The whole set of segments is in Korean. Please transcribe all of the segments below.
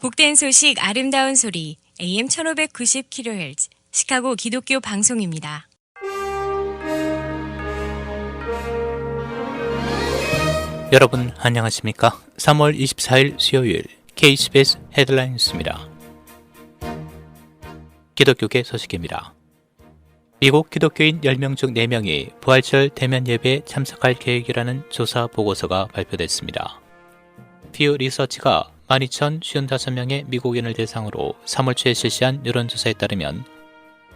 복된 소식 아름다운 소리 AM 1590kHz 시카고 기독교 방송입니다. 여러분 안녕하십니까? 3월 24일 수요일 KCBS 헤드라인 뉴스입니다. 기독교계 소식입니다. 미국 기독교인 10명 중 4명이 부활절 대면 예배에 참석할 계획이라는 조사 보고서가 발표됐습니다. 퓨 리서치가 12,055명의 미국인을 대상으로 3월 초에 실시한 여론조사에 따르면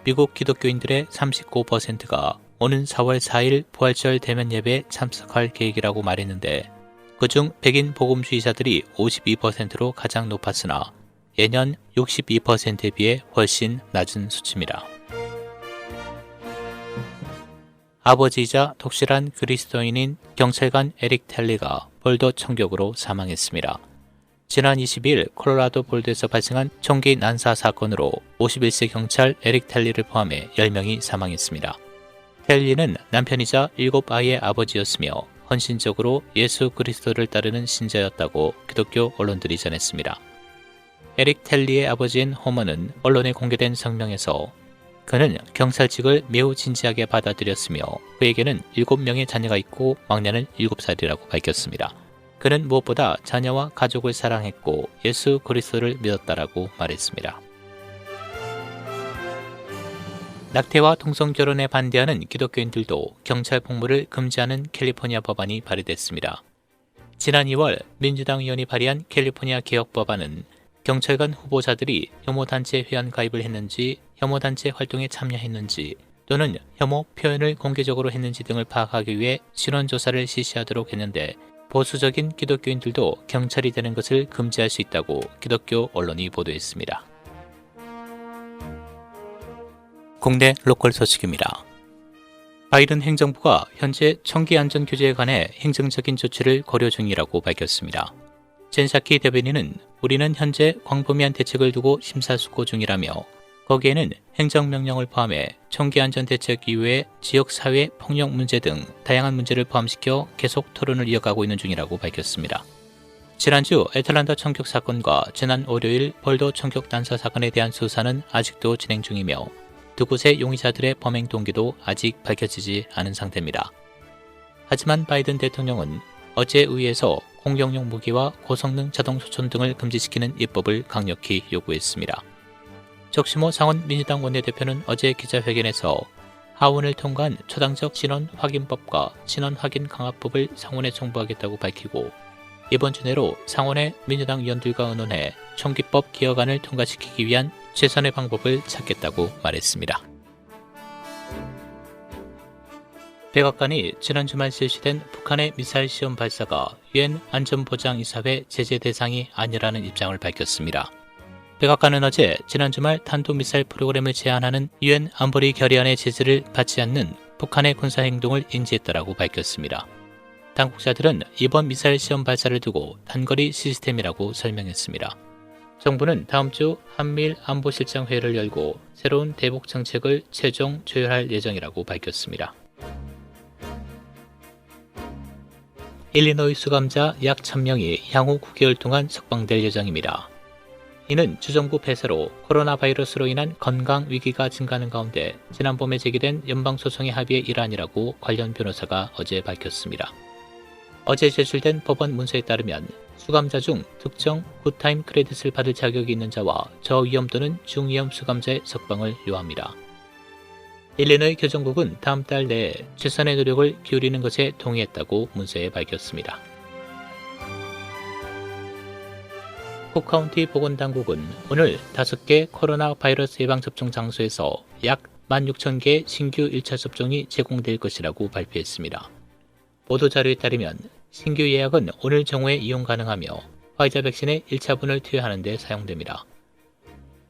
미국 기독교인들의 39%가 오는 4월 4일 부활절 대면 예배에 참석할 계획이라고 말했는데 그중 백인 복음주의자들이 52%로 가장 높았으나 예년 62%에 비해 훨씬 낮은 수치입니다. 아버지이자 독실한 그리스도인인 경찰관 에릭 텔리가 볼더 총격으로 사망했습니다. 지난 22일 콜로라도 볼드에서 발생한 총기 난사 사건으로 51세 경찰 에릭 텔리를 포함해 10명이 사망했습니다. 텔리는 남편이자 7아이의 아버지였으며 헌신적으로 예수 그리스도를 따르는 신자였다고 기독교 언론들이 전했습니다. 에릭 텔리의 아버지인 호머는 언론에 공개된 성명에서 그는 경찰직을 매우 진지하게 받아들였으며 그에게는 7명의 자녀가 있고 막내는 7살이라고 밝혔습니다. 그는 무엇보다 자녀와 가족을 사랑했고 예수 그리스도를 믿었다라고 말했습니다. 낙태와 동성결혼에 반대하는 기독교인들도 경찰 복무를 금지하는 캘리포니아 법안이 발의됐습니다. 지난 2월 민주당 의원이 발의한 캘리포니아 개혁 법안은 경찰관 후보자들이 혐오단체 회원 가입을 했는지, 혐오단체 활동에 참여했는지, 또는 혐오 표현을 공개적으로 했는지 등을 파악하기 위해 신원조사를 실시하도록 했는데 보수적인 기독교인들도 경찰이 되는 것을 금지할 수 있다고 기독교 언론이 보도했습니다. 국내 로컬 소식입니다. 바이든 행정부가 현재 총기 안전 규제에 관해 행정적인 조치를 고려 중이라고 밝혔습니다. 젠 사키 대변인은 우리는 현재 광범위한 대책을 두고 심사숙고 중이라며 거기에는 행정명령을 포함해 총기안전대책 이후에 지역사회 폭력 문제 등 다양한 문제를 포함시켜 계속 토론을 이어가고 있는 중이라고 밝혔습니다. 지난주 애틀란타 총격 사건과 지난 월요일 볼더 총격 난사 사건에 대한 수사는 아직도 진행 중이며 두 곳의 용의자들의 범행 동기도 아직 밝혀지지 않은 상태입니다. 하지만 바이든 대통령은 어제 의회에서 공격용 무기와 고성능 자동 소총 등을 금지시키는 입법을 강력히 요구했습니다. 적시모 상원 민주당 원내대표는 어제 기자회견에서 하원을 통과한 초당적 신원 확인법과 신원 확인 강화법을 상원에 송부하겠다고 밝히고 이번 주 내로 상원의 민주당 의원들과 의논해 총기법 개혁안을 통과시키기 위한 최선의 방법을 찾겠다고 말했습니다. 백악관이 지난 주말 실시된 북한의 미사일 시험 발사가 유엔 안전보장이사회 제재 대상이 아니라는 입장을 밝혔습니다. 백악관은 어제 지난 주말 탄도미사일 프로그램을 제한하는 유엔 안보리 결의안의 제재를 받지 않는 북한의 군사행동을 인지했다라고 밝혔습니다. 당국자들은 이번 미사일 시험 발사를 두고 단거리 시스템이라고 설명했습니다. 정부는 다음 주 한미일 안보실장회의를 열고 새로운 대북 정책을 최종 조율할 예정이라고 밝혔습니다. 일리노이 수감자 약 1000명이 향후 9개월 동안 석방될 예정입니다. 이는 주정부 폐쇄로 코로나 바이러스로 인한 건강 위기가 증가하는 가운데 지난 봄에 제기된 연방소송의 합의의 일환이라고 관련 변호사가 어제 밝혔습니다. 어제 제출된 법원 문서에 따르면 수감자 중 특정 굿타임 크레딧을 받을 자격이 있는 자와 저위험 또는 중위험 수감자의 석방을 요합니다. 일리노이 교정국은 다음 달 내에 최선의 노력을 기울이는 것에 동의했다고 문서에 밝혔습니다. 쿡카운티 보건당국은 오늘 5개 코로나 바이러스 예방접종 장소에서 약 16,000개의 신규 1차 접종이 제공될 것이라고 발표했습니다. 보도자료에 따르면 신규 예약은 오늘 정오에 이용 가능하며 화이자 백신의 1차분을 투여하는 데 사용됩니다.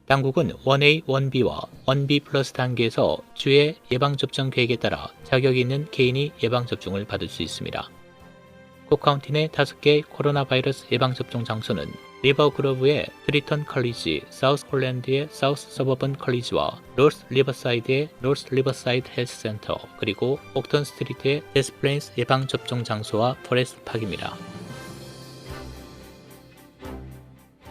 당국은 1A, 1B와 1B 플러스 단계에서 주의 예방접종 계획에 따라 자격이 있는 개인이 예방접종을 받을 수 있습니다. 쿡카운티 내 5개 코로나 바이러스 예방접종 장소는 리버그로브의 트리턴 컬리지, 사우스 홀랜드의 사우스 서버번 컬리지와 노스 리버사이드의 노스 리버사이드 헬스센터, 그리고 옥턴 스트리트의 데스플레인스 예방접종 장소와 포레스트 팍입니다.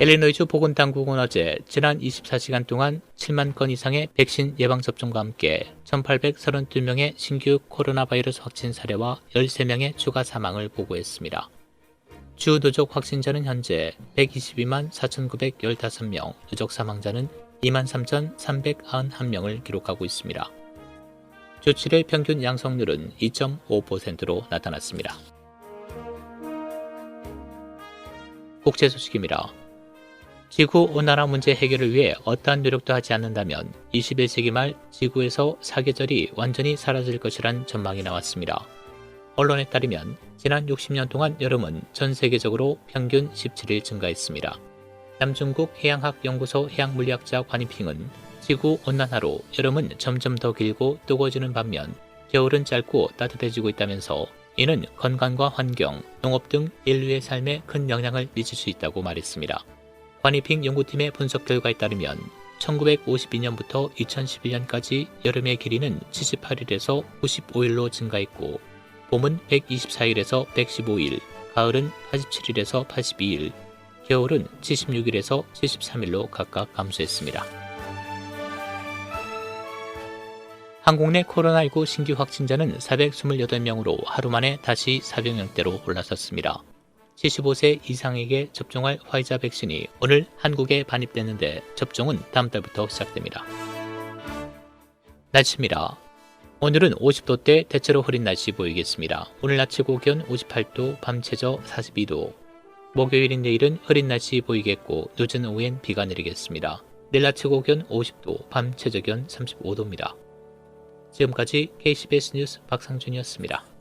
일리노이주 보건당국은 어제 지난 24시간 동안 7만 건 이상의 백신 예방접종과 함께 1,832명의 신규 코로나 바이러스 확진 사례와 13명의 추가 사망을 보고했습니다. 주 누적 확진자는 현재 122만 4,915명, 누적 사망자는 23,391명을 기록하고 있습니다. 주 7일 평균 양성률은 2.5%로 나타났습니다. 국제 소식입니다. 지구온난화 문제 해결을 위해 어떠한 노력도 하지 않는다면 21세기 말 지구에서 사계절이 완전히 사라질 것이란 전망이 나왔습니다. 언론에 따르면 지난 60년 동안 여름은 전 세계적으로 평균 17일 증가했습니다. 남중국 해양학연구소 해양물리학자 관이핑은 지구온난화로 여름은 점점 더 길고 뜨거워지는 반면 겨울은 짧고 따뜻해지고 있다면서 이는 건강과 환경, 농업 등 인류의 삶에 큰 영향을 미칠 수 있다고 말했습니다. 관이핑 연구팀의 분석 결과에 따르면 1952년부터 2011년까지 여름의 길이는 78일에서 95일로 증가했고 봄은 124일에서 115일, 가을은 87일에서 82일, 겨울은 76일에서 73일로 각각 감소했습니다. 한국 내 코로나19 신규 확진자는 428명으로 하루 만에 다시 400명대로 올라섰습니다. 75세 이상에게 접종할 화이자 백신이 오늘 한국에 반입됐는데 접종은 다음 달부터 시작됩니다. 날씨입니다. 오늘은 50도대 대체로 흐린 날씨 보이겠습니다. 오늘 낮 최고 기온 58도, 밤 최저 42도. 목요일인 내일은 흐린 날씨 보이겠고 늦은 오후엔 비가 내리겠습니다. 내일 낮 최고 기온 50도, 밤 최저 기온 35도입니다. 지금까지 KCBS 뉴스 박상준이었습니다.